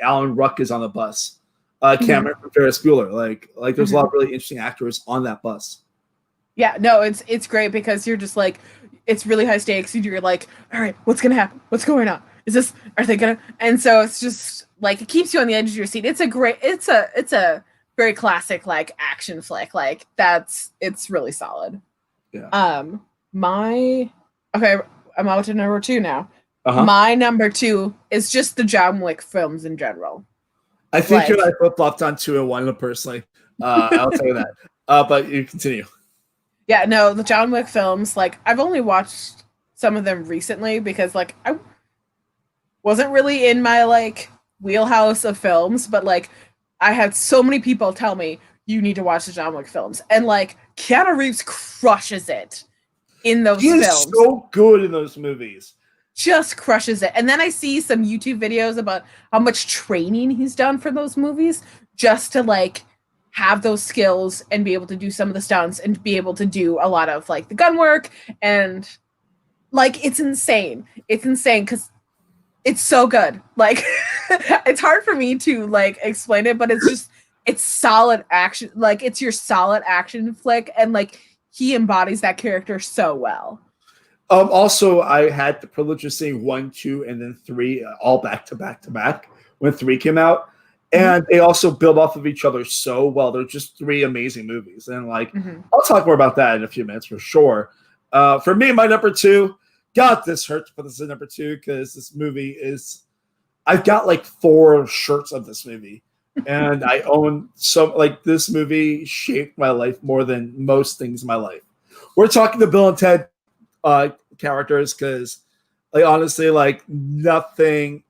Alan Ruck is on the bus. Cameron from Ferris Bueller. Like there's a lot of really interesting actors on that bus. Yeah, no, it's great, because you're just like, it's really high stakes. You're like, all right, what's gonna happen? What's going on? Are they gonna? And so it's just like, it keeps you on the edge of your seat. It's a very classic like action flick. Like it's really solid. Yeah. Okay, I'm out to number 2 now. My number 2 is just the John Wick films in general. I think I flip-flopped on 2 and 1 personally. I'll tell you that. But you continue. Yeah, no, the John Wick films, like, I've only watched some of them recently, because like I wasn't really in my like wheelhouse of films, but like I had so many people tell me, you need to watch the John Wick films, and like Keanu Reeves crushes it in those films. He is so good in those movies. just crushes it. And then I see some YouTube videos about how much training he's done for those movies just to like have those skills and be able to do some of the stunts and be able to do a lot of like the gun work. And like it's insane. It's insane because it's so good. Like it's hard for me to like explain it, but it's solid action. Like it's your solid action flick, and like he embodies that character so well. Also, I had the privilege of seeing 1, 2, and then 3 all back to back to back when 3 came out, and they also build off of each other so well. They're just 3 amazing movies, and like I'll talk more about that in a few minutes for sure. For me, my number 2. God, this hurts to put this in number 2 because this movie is. I've got like 4 shirts of this movie, and I own some. Like this movie shaped my life more than most things in my life. We're talking the Bill and Ted characters because, like, honestly, like nothing.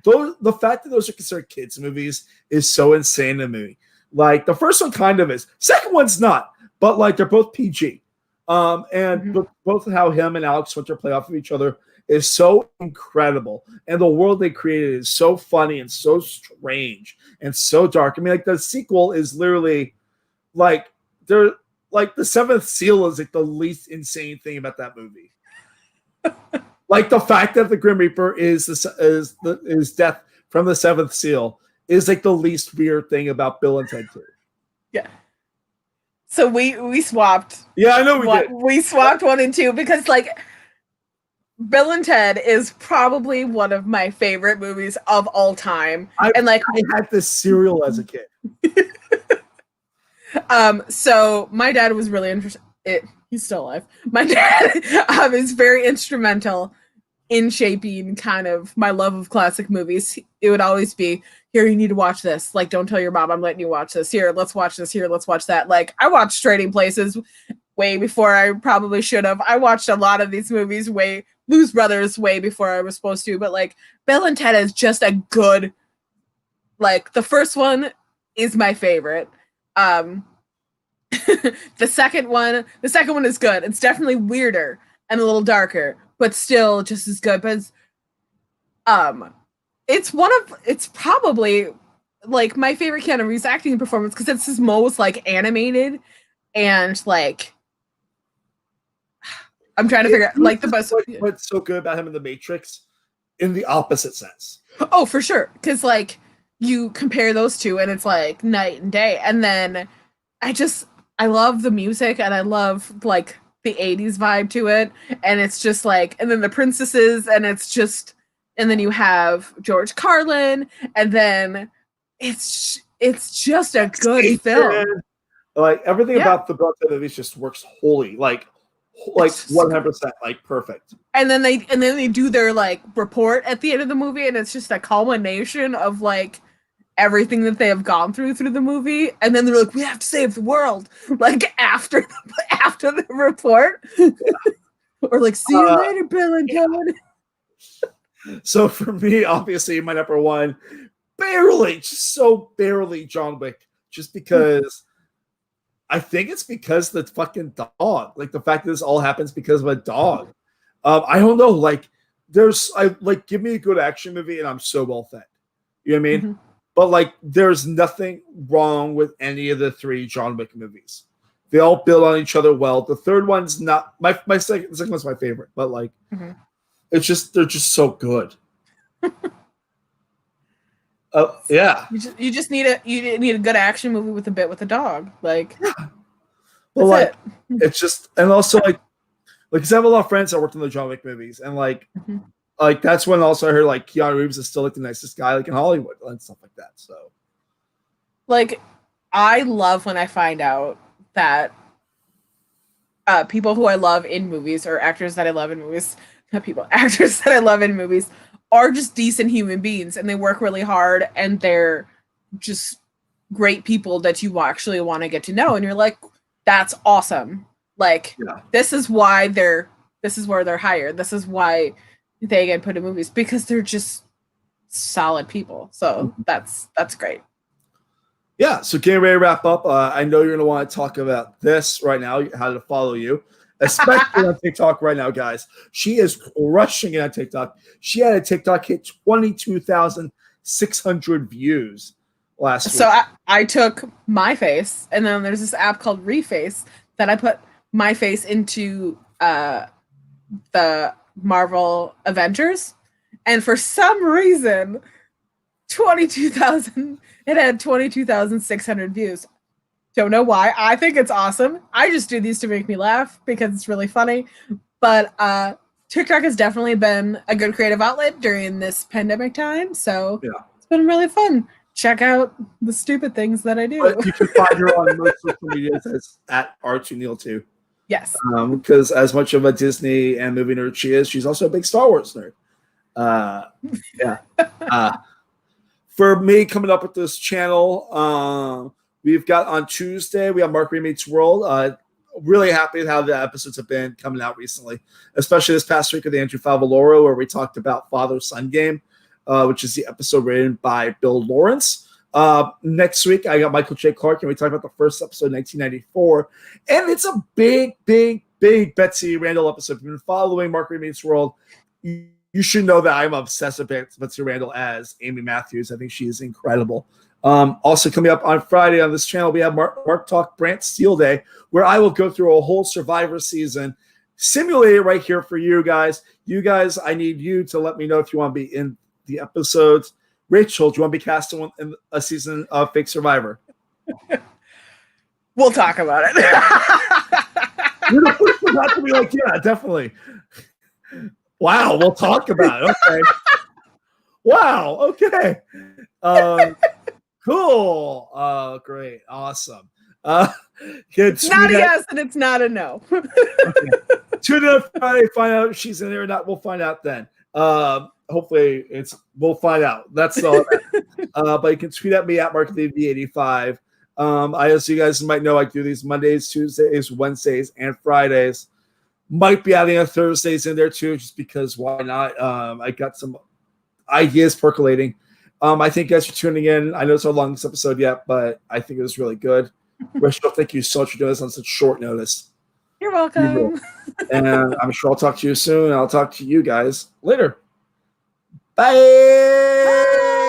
The fact that those are considered kids movies is so insane to me. Like the first one kind of is, second one's not, but like they're both PG. And both how him and Alex Winter play off of each other is so incredible, and the world they created is so funny and so strange and so dark. I mean, like the sequel is literally like they're like the Seventh Seal is like the least insane thing about that movie. Like the fact that the Grim Reaper is death from the Seventh Seal is like the least weird thing about Bill and Ted 2. Yeah. So we swapped. Yeah, I know we did. We swapped 1 and 2 because like Bill and Ted is probably one of my favorite movies of all time. I had this cereal as a kid. So my dad was really interested. He's still alive. My dad is very instrumental in shaping kind of my love of classic movies. It would always be, here, you need to watch this. Like, don't tell your mom I'm letting you watch this. Here, let's watch this. Here, let's watch that. Like, I watched Trading Places way before I probably should have. I watched a lot of these movies Blues Brothers way before I was supposed to. But like, Bill and Ted is just a good. Like, the first one is my favorite. The second one is good. It's definitely weirder and a little darker, but still just as good. But it's probably like my favorite Keanu Reeves acting performance because it's his most like animated and like I'm trying to figure out like the best. What's so good about him in The Matrix in the opposite sense? Oh, for sure. Because like you compare those two and it's like night and day. And then I love the music and I love like the 80s vibe to it. And it's just like, and then the princesses and it's just, and then you have George Carlin and then it's just a good film. Like everything about the Bill movies just works wholly, like 100%, like perfect. And then they do their like report at the end of the movie, and it's just a culmination of like everything that they have gone through the movie. And then they're like, we have to save the world, like after the report, or like see you later, Bill and Ted. So for me, obviously, my number 1, barely John Wick, just because. I think it's because the fucking dog. Like the fact that this all happens because of a dog. I don't know. Like give me a good action movie and I'm so well fed. You know what I mean? Mm-hmm. But like, there's nothing wrong with any of the 3 John Wick movies. They all build on each other well. The third one's not my second. The second one's my favorite. But like, they're just so good. Yeah. You just need a good action movie with a bit with a dog. Like, well, like it's just, and also like, because I have a lot of friends that worked on the John Wick movies, and like that's when also I heard like Keanu Reeves is still like the nicest guy like in Hollywood and stuff like that. So, like, I love when I find out that people who I love in movies or actors that I love in movies, actors that I love in movies are just decent human beings and they work really hard and they're just great people that you actually want to get to know. And you're like, that's awesome. Like, this is where they're hired. This is why they get put in movies, because they're just solid people. So that's great. Yeah. So getting ready to wrap up. I know you're going to want to talk about this right now, how to follow you. especially on TikTok right now, guys. She is crushing it on TikTok. She had a TikTok hit 22,600 views last week. So I took my face, and then there's this app called Reface that I put my face into the Marvel Avengers, and for some reason, 22,000. It had 22,600 views. Don't know why. I think it's awesome. I just do these to make me laugh because it's really funny. But TikTok has definitely been a good creative outlet during this pandemic time. So It's been really fun. Check out the stupid things that I do. But you can find her on most social media as at R2Neil2. Yes. Because as much of a Disney and movie nerd she is, she's also a big Star Wars nerd. For me, coming up with this channel, we've got on Tuesday, we have Mark Meets World. Really happy with how the episodes have been coming out recently, especially this past week with Andrew Favaloro, where we talked about Father-Son Game, which is the episode written by Bill Lawrence. Next week, I got Michael J. Clark, and we talked about the first episode in 1994. And it's a big Betsy Randall episode. If you've been following Mark Meets World, you should know that I'm obsessed with Betsy Randall as Amy Matthews. I think she is incredible. Also coming up on Friday on this channel, we have MarkTalk Brant Steel Day, where I will go through a whole Survivor season simulated right here for you guys. You guys, I need you to let me know if you want to be in the episodes. Rachel, do you want to be cast in a season of Fake Survivor? We'll talk about it. You're the first one not to be like, yeah, definitely. Wow, we'll talk about it. Okay. Wow, okay. Cool. Great. Awesome. It's not a yes and it's not a no. Okay. Tune in Friday, find out if she's in there or not. We'll find out then. Hopefully we'll find out. That's all. But you can tweet at me at MarkLevy85. As you guys might know, I do these Mondays, Tuesdays, Wednesdays, and Fridays. Might be adding a Thursdays in there too, just because why not? I got some ideas percolating. I think you guys for tuning in. I know it's our longest episode yet, but I think it was really good. Rachel, thank you so much for doing this on such short notice. You're welcome. And I'm sure I'll talk to you soon. I'll talk to you guys later. Bye. Bye.